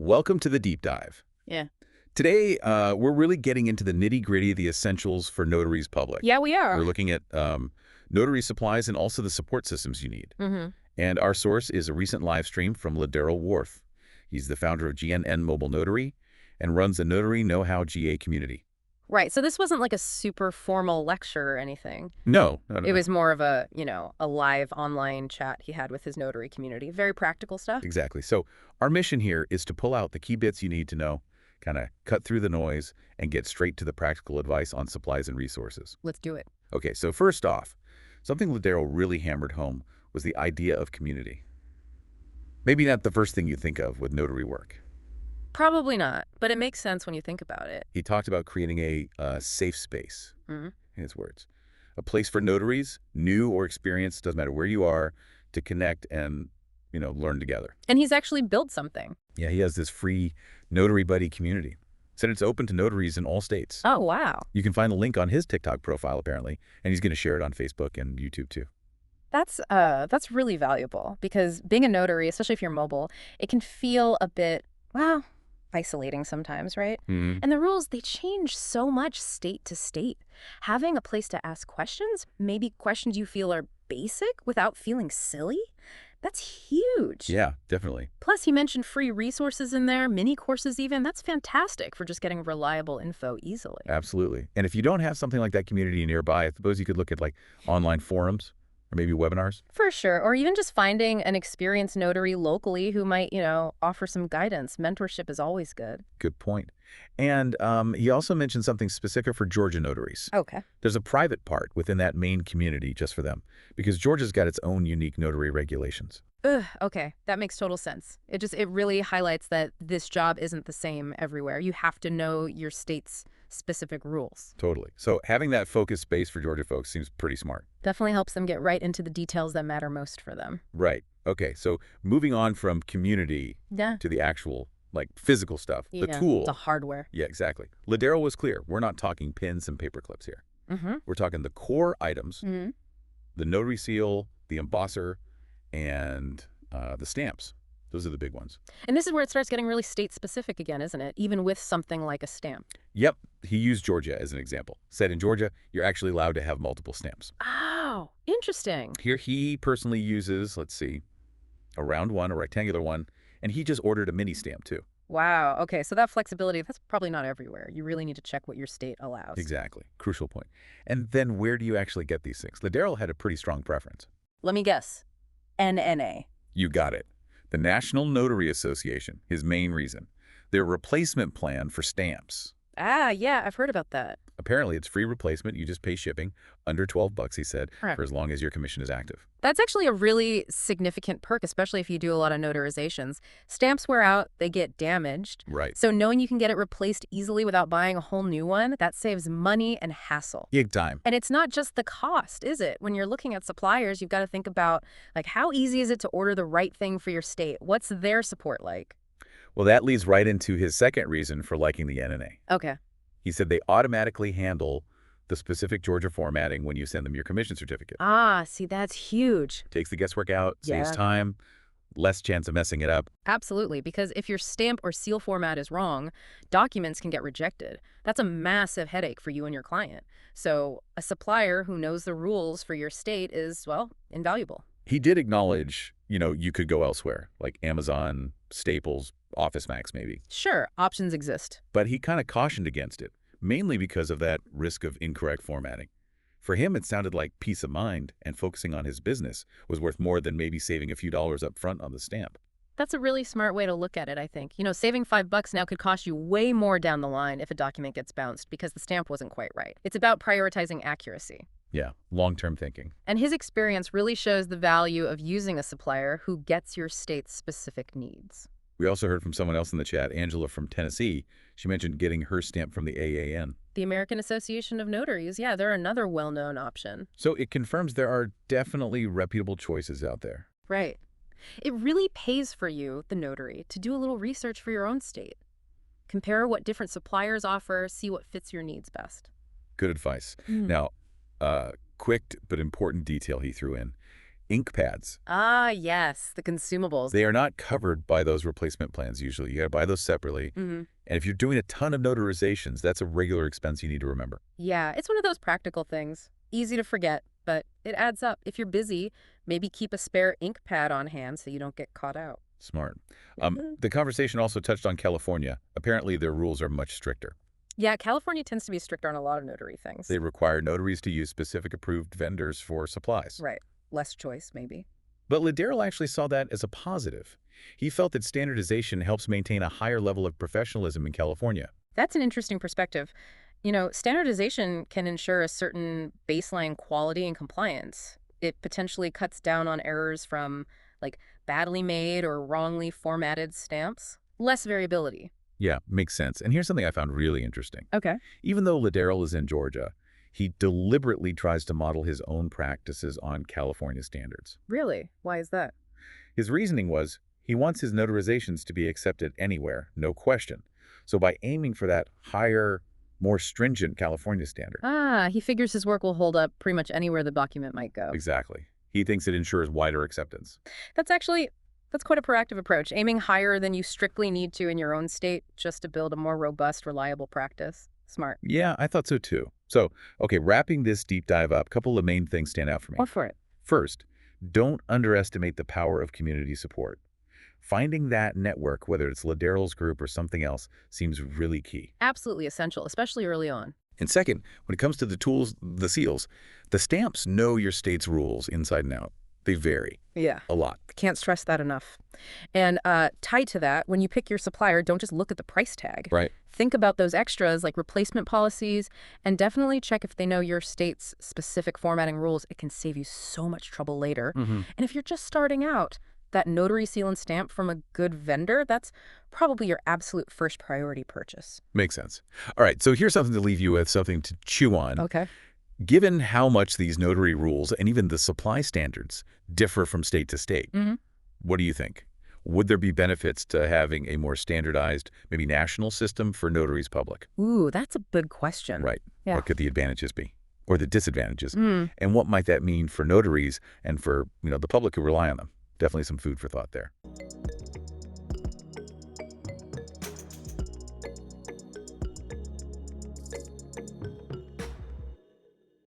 Welcome to the deep dive. Yeah. Today, we're really getting into the nitty-gritty, the essentials for Notaries Public. Yeah, we are. We're looking at notary supplies and also the support systems you need. Mm-hmm. And our source is a recent live stream from Ladero Worth. He's the founder of GNN Mobile Notary and runs the Notary Know GA community. Right. So this wasn't like a super formal lecture or anything. No. It was more of a, a live online chat he had with his notary community. Very practical stuff. Exactly. So our mission here is to pull out the key bits you need to know, kind of cut through the noise, and get straight to the practical advice on supplies and resources. Let's do it. Okay, so first off, something Ladero really hammered home was the idea of community. Maybe not the first thing you think of with notary work. Probably not, but it makes sense when you think about it. He talked about creating a safe space, Mm-hmm. in his words. A place for notaries, new or experienced, doesn't matter where you are, to connect and, learn together. And he's actually built something. Yeah, he has this free Notary Buddy community. Said it's open to notaries in all states. Oh, wow. You can find the link on his TikTok profile, apparently, and he's going to share it on Facebook and YouTube, too. That's really valuable because being a notary, especially if you're mobile, it can feel a bit, isolating sometimes, right? Mm-hmm. And the rules, they change so much state to state. Having a place to ask questions, maybe questions you feel are basic without feeling silly, that's huge. Yeah, definitely. Plus, he mentioned free resources in there, mini courses even. That's fantastic for just getting reliable info easily. Absolutely. And if you don't have something like that community nearby, I suppose you could look at online forums or maybe webinars. For sure. Or even just finding an experienced notary locally who might, offer some guidance. Mentorship is always good. Good point. And he also mentioned something specific for Georgia notaries. Okay. There's a private part within that main community just for them because Georgia's got its own unique notary regulations. Okay. That makes total sense. It really highlights that this job isn't the same everywhere. You have to know your state's specific rules. Totally. So having that focused space for Georgia folks seems pretty smart. Definitely helps them get right into the details that matter most for them. Right. Okay. So moving on from community to the actual physical stuff, the tool. The hardware. Yeah, exactly. Ladero was clear. We're not talking pins and paper clips here. Mm-hmm. We're talking the core items, Mm-hmm. the notary seal, the embosser, and the stamps. Those are the big ones. And this is where it starts getting really state-specific again, isn't it? Even with something like a stamp. Yep. He used Georgia as an example. Said in Georgia, you're actually allowed to have multiple stamps. Oh, interesting. Here he personally uses, let's see, a round one, a rectangular one, and he just ordered a mini stamp too. Wow. Okay, so that flexibility, that's probably not everywhere. You really need to check what your state allows. Exactly. Crucial point. And then where do you actually get these things? Ladero had a pretty strong preference. Let me guess. NNA. You got it. The National Notary Association, his main reason. Their replacement plan for stamps. Ah, yeah, I've heard about that. Apparently, it's free replacement. You just pay shipping, under $12, he said, Right. for as long as your commission is active. That's actually a really significant perk, especially if you do a lot of notarizations. Stamps wear out, they get damaged. Right. So knowing you can get it replaced easily without buying a whole new one, that saves money and hassle. Big time. And it's not just the cost, is it? When you're looking at suppliers, you've got to think about, how easy is it to order the right thing for your state? What's their support like? Well, that leads right into his second reason for liking the NNA. Okay. He said they automatically handle the specific Georgia formatting when you send them your commission certificate. Ah, see, that's huge. Takes the guesswork out, saves Yeah. time, less chance of messing it up. Absolutely, because if your stamp or seal format is wrong, documents can get rejected. That's a massive headache for you and your client. So a supplier who knows the rules for your state is, invaluable. He did acknowledge, you could go elsewhere, like Amazon, Staples, Office Max maybe. Sure, options exist. But he kind of cautioned against it, mainly because of that risk of incorrect formatting. For him, it sounded like peace of mind and focusing on his business was worth more than maybe saving a few dollars up front on the stamp. That's a really smart way to look at it, I think. Saving $5 now could cost you way more down the line if a document gets bounced because the stamp wasn't quite right. It's about prioritizing accuracy. Yeah, long-term thinking. And his experience really shows the value of using a supplier who gets your state's specific needs. We also heard from someone else in the chat, Angela from Tennessee. She mentioned getting her stamp from the AAN. The American Association of Notaries, yeah, they're another well-known option. So it confirms there are definitely reputable choices out there. Right. It really pays for you, the notary, to do a little research for your own state. Compare what different suppliers offer, see what fits your needs best. Good advice. Now, quick but important detail he threw in. ink pads. Ah, yes, the consumables. They are not covered by those replacement plans usually. You got to buy those separately. Hmm. And if you're doing a ton of notarizations, that's a regular expense you need to remember. Yeah, it's one of those practical things. Easy to forget, but it adds up. If you're busy, maybe keep a spare ink pad on hand so you don't get caught out. Smart. The conversation also touched on California. Apparently, their rules are much stricter. Yeah, California tends to be stricter on a lot of notary things. They require notaries to use specific approved vendors for supplies. Right. Less choice, maybe. But Ladero actually saw that as a positive. He felt that standardization helps maintain a higher level of professionalism in California. That's an interesting perspective. Standardization can ensure a certain baseline quality and compliance. It potentially cuts down on errors from, like, badly made or wrongly formatted stamps. Less variability. Yeah, makes sense. And here's something I found really interesting. Okay. Even though Ladero is in Georgia, he deliberately tries to model his own practices on California standards. Really? Why is that? His reasoning was he wants his notarizations to be accepted anywhere, no question. So by aiming for that higher, more stringent California standard. Ah, he figures his work will hold up pretty much anywhere the document might go. Exactly. He thinks it ensures wider acceptance. That's quite a proactive approach, aiming higher than you strictly need to in your own state just to build a more robust, reliable practice. Smart. Yeah, I thought so too. So, okay, wrapping this deep dive up, a couple of main things stand out for me. Or for it. First, don't underestimate the power of community support. Finding that network, whether it's Ladero's group or something else, seems really key. Absolutely essential, especially early on. And second, when it comes to the tools, the seals, the stamps know your state's rules inside and out. They vary Yeah. a lot. Can't stress that enough. And tied to that, when you pick your supplier, don't just look at the price tag. Right. Think about those extras like replacement policies, and definitely check if they know your state's specific formatting rules. It can save you so much trouble later. And if you're just starting out, that notary seal and stamp from a good vendor, that's probably your absolute first priority purchase. Makes sense. All right, so here's something to leave you with, something to chew on. Okay. Given how much these notary rules and even the supply standards differ from state to state, what do you think? Would there be benefits to having a more standardized, maybe national system for notaries public? Ooh, that's a big question. Right. Yeah. What could the advantages be? Or the disadvantages? And what might that mean for notaries and for, the public who rely on them? Definitely some food for thought there.